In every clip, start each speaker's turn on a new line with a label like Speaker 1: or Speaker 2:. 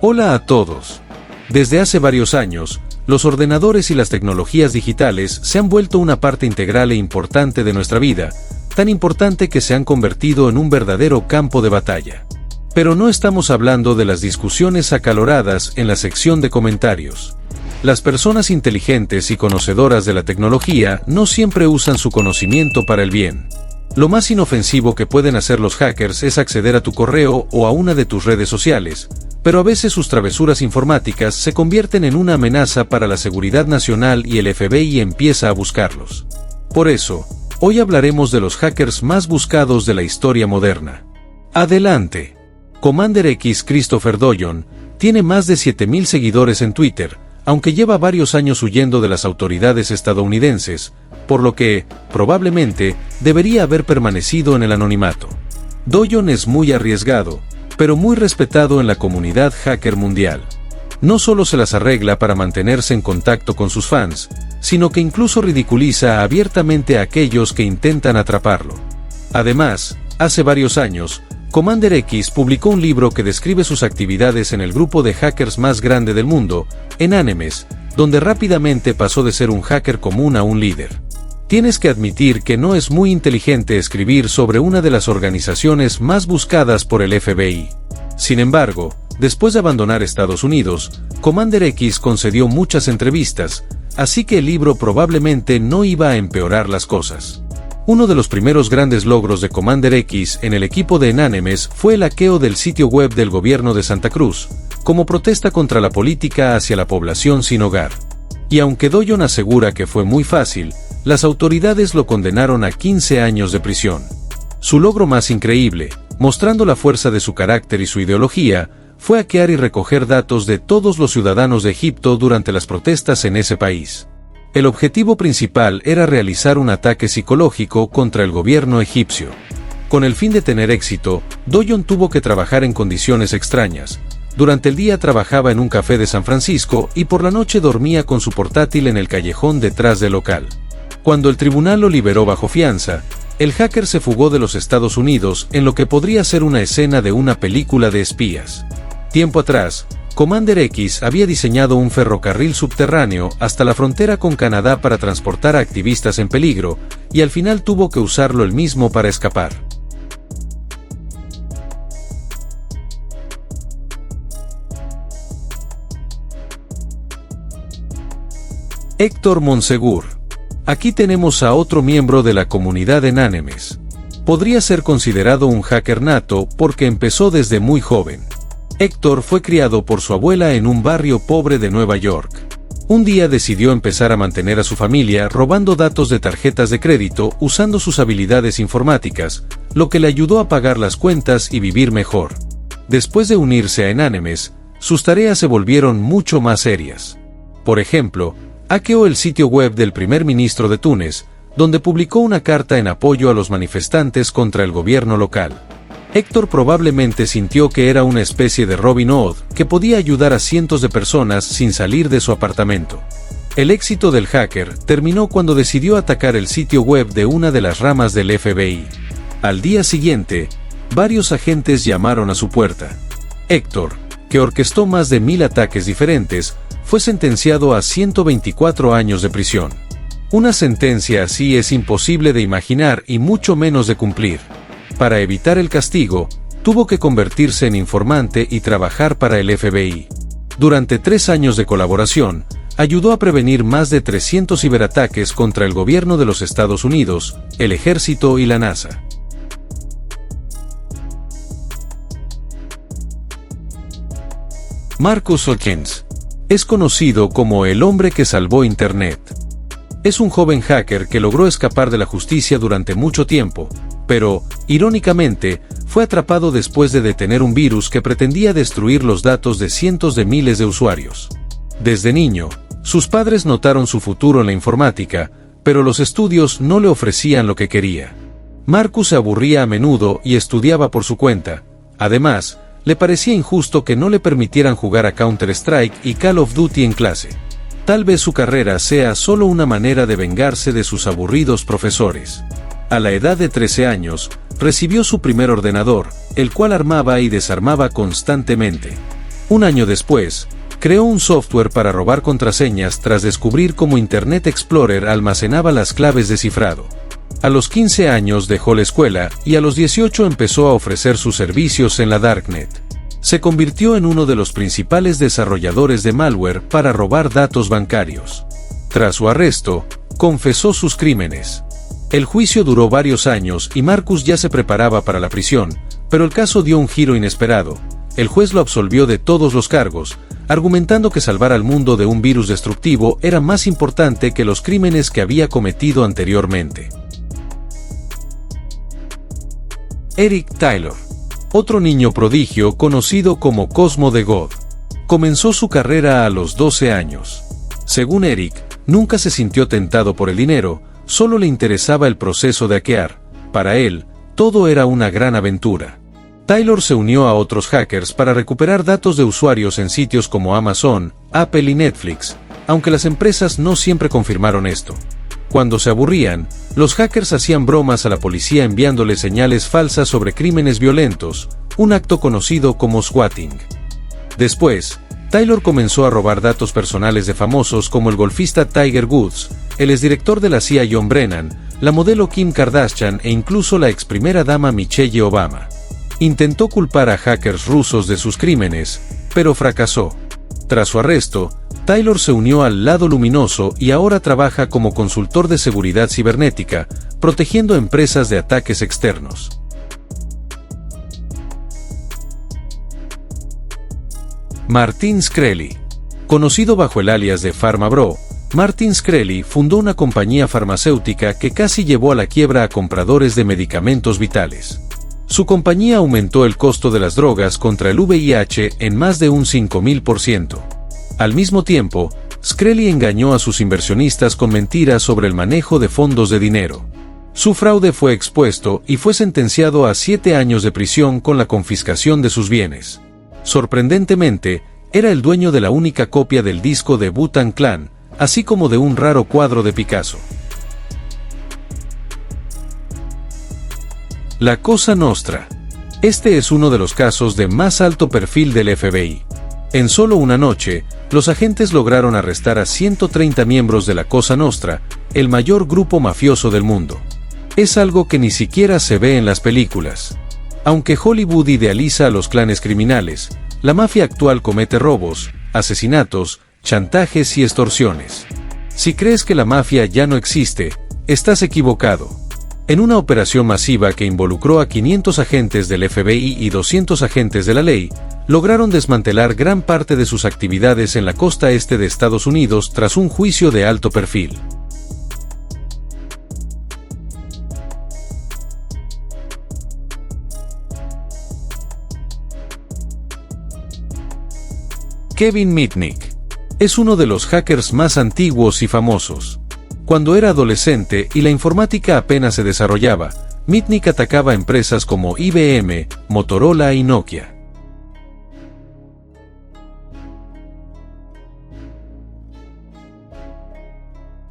Speaker 1: Hola a todos. Desde hace varios años, los ordenadores y las tecnologías digitales se han vuelto una parte integral e importante de nuestra vida, tan importante que se han convertido en un verdadero campo de batalla. Pero no estamos hablando de las discusiones acaloradas en la sección de comentarios. Las personas inteligentes y conocedoras de la tecnología no siempre usan su conocimiento para el bien. Lo más inofensivo que pueden hacer los hackers es acceder a tu correo o a una de tus redes sociales, pero a veces sus travesuras informáticas se convierten en una amenaza para la seguridad nacional y el FBI empieza a buscarlos. Por eso, hoy hablaremos de los hackers más buscados de la historia moderna. ¡Adelante! Commander X Christopher Doyon tiene más de 7,000 seguidores en Twitter, aunque lleva varios años huyendo de las autoridades estadounidenses, por lo que, probablemente, debería haber permanecido en el anonimato. Doyon es muy arriesgado, pero muy respetado en la comunidad hacker mundial. No solo se las arregla para mantenerse en contacto con sus fans, sino que incluso ridiculiza abiertamente a aquellos que intentan atraparlo. Además, hace varios años, Commander X publicó un libro que describe sus actividades en el grupo de hackers más grande del mundo, Anonymous, donde rápidamente pasó de ser un hacker común a un líder. Tienes que admitir que no es muy inteligente escribir sobre una de las organizaciones más buscadas por el FBI. Sin embargo, después de abandonar Estados Unidos, Commander X concedió muchas entrevistas, así que el libro probablemente no iba a empeorar las cosas. Uno de los primeros grandes logros de Commander X en el equipo de Anonymous fue el hackeo del sitio web del gobierno de Santa Cruz, como protesta contra la política hacia la población sin hogar. Y aunque Doyon asegura que fue muy fácil, las autoridades lo condenaron a 15 años de prisión. Su logro más increíble, mostrando la fuerza de su carácter y su ideología, fue hackear y recoger datos de todos los ciudadanos de Egipto durante las protestas en ese país. El objetivo principal era realizar un ataque psicológico contra el gobierno egipcio. Con el fin de tener éxito, Doyon tuvo que trabajar en condiciones extrañas. Durante el día trabajaba en un café de San Francisco y por la noche dormía con su portátil en el callejón detrás del local. Cuando el tribunal lo liberó bajo fianza, el hacker se fugó de los Estados Unidos en lo que podría ser una escena de una película de espías. Tiempo atrás, Commander X había diseñado un ferrocarril subterráneo hasta la frontera con Canadá para transportar a activistas en peligro, y al final tuvo que usarlo él mismo para escapar. Héctor Monsegur. Aquí tenemos a otro miembro de la comunidad Anonymous. Podría ser considerado un hacker nato porque empezó desde muy joven. Héctor fue criado por su abuela en un barrio pobre de Nueva York. Un día decidió empezar a mantener a su familia robando datos de tarjetas de crédito usando sus habilidades informáticas, lo que le ayudó a pagar las cuentas y vivir mejor. Después de unirse a Anonymous, sus tareas se volvieron mucho más serias. Por ejemplo, hackeó el sitio web del primer ministro de Túnez, donde publicó una carta en apoyo a los manifestantes contra el gobierno local. Héctor probablemente sintió que era una especie de Robin Hood que podía ayudar a cientos de personas sin salir de su apartamento. El éxito del hacker terminó cuando decidió atacar el sitio web de una de las ramas del FBI. Al día siguiente, varios agentes llamaron a su puerta. Héctor, que orquestó más de 1,000 ataques diferentes, fue sentenciado a 124 años de prisión. Una sentencia así es imposible de imaginar y mucho menos de cumplir. Para evitar el castigo, tuvo que convertirse en informante y trabajar para el FBI. Durante 3 años de colaboración, ayudó a prevenir más de 300 ciberataques contra el gobierno de los Estados Unidos, el ejército y la NASA. Marcus Hawkins. Es conocido como el hombre que salvó Internet. Es un joven hacker que logró escapar de la justicia durante mucho tiempo, pero, irónicamente, fue atrapado después de detener un virus que pretendía destruir los datos de cientos de miles de usuarios. Desde niño, sus padres notaron su futuro en la informática, pero los estudios no le ofrecían lo que quería. Marcus se aburría a menudo y estudiaba por su cuenta. Además, le parecía injusto que no le permitieran jugar a Counter-Strike y Call of Duty en clase. Tal vez su carrera sea solo una manera de vengarse de sus aburridos profesores. A la edad de 13 años, recibió su primer ordenador, el cual armaba y desarmaba constantemente. Un año después, creó un software para robar contraseñas tras descubrir cómo Internet Explorer almacenaba las claves de cifrado. A los 15 años dejó la escuela y a los 18 empezó a ofrecer sus servicios en la Darknet. Se convirtió en uno de los principales desarrolladores de malware para robar datos bancarios. Tras su arresto, confesó sus crímenes. El juicio duró varios años y Marcus ya se preparaba para la prisión, pero el caso dio un giro inesperado. El juez lo absolvió de todos los cargos, argumentando que salvar al mundo de un virus destructivo era más importante que los crímenes que había cometido anteriormente. Eric Taylor, otro niño prodigio conocido como Cosmo the God, comenzó su carrera a los 12 años. Según Eric, nunca se sintió tentado por el dinero, solo le interesaba el proceso de hackear. Para él, todo era una gran aventura. Taylor se unió a otros hackers para recuperar datos de usuarios en sitios como Amazon, Apple y Netflix, aunque las empresas no siempre confirmaron esto. Cuando se aburrían, los hackers hacían bromas a la policía enviándole señales falsas sobre crímenes violentos, un acto conocido como swatting. Después, Taylor comenzó a robar datos personales de famosos como el golfista Tiger Woods, el exdirector de la CIA John Brennan, la modelo Kim Kardashian e incluso la ex primera dama Michelle Obama. Intentó culpar a hackers rusos de sus crímenes, pero fracasó. Tras su arresto, Taylor se unió al lado luminoso y ahora trabaja como consultor de seguridad cibernética, protegiendo empresas de ataques externos. Martin Shkreli. Conocido bajo el alias de PharmaBro, Martin Shkreli fundó una compañía farmacéutica que casi llevó a la quiebra a compradores de medicamentos vitales. Su compañía aumentó el costo de las drogas contra el VIH en más de un 5000%. Al mismo tiempo, Shkreli engañó a sus inversionistas con mentiras sobre el manejo de fondos de dinero. Su fraude fue expuesto y fue sentenciado a 7 años de prisión con la confiscación de sus bienes. Sorprendentemente, era el dueño de la única copia del disco de Wu-Tang Clan, así como de un raro cuadro de Picasso. La Cosa Nostra. Este es uno de los casos de más alto perfil del FBI. En solo una noche, los agentes lograron arrestar a 130 miembros de la Cosa Nostra, el mayor grupo mafioso del mundo. Es algo que ni siquiera se ve en las películas. Aunque Hollywood idealiza a los clanes criminales, la mafia actual comete robos, asesinatos, chantajes y extorsiones. Si crees que la mafia ya no existe, estás equivocado. En una operación masiva que involucró a 500 agentes del FBI y 200 agentes de la ley, lograron desmantelar gran parte de sus actividades en la costa este de Estados Unidos tras un juicio de alto perfil. Kevin Mitnick. Es uno de los hackers más antiguos y famosos. Cuando era adolescente y la informática apenas se desarrollaba, Mitnick atacaba empresas como IBM, Motorola y Nokia.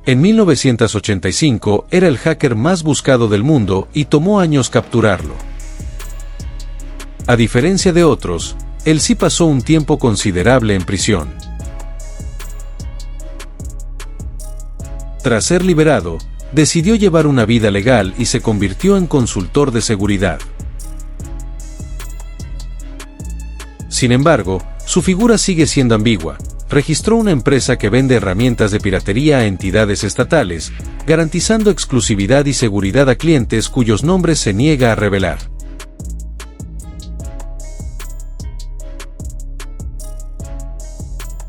Speaker 1: En 1985 era el hacker más buscado del mundo y tomó años capturarlo. A diferencia de otros, él sí pasó un tiempo considerable en prisión. Tras ser liberado, decidió llevar una vida legal y se convirtió en consultor de seguridad. Sin embargo, su figura sigue siendo ambigua. Registró una empresa que vende herramientas de piratería a entidades estatales, garantizando exclusividad y seguridad a clientes cuyos nombres se niega a revelar.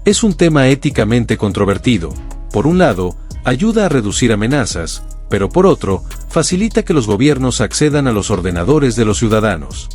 Speaker 1: Es un tema éticamente controvertido. Por un lado, ayuda a reducir amenazas, pero por otro, facilita que los gobiernos accedan a los ordenadores de los ciudadanos.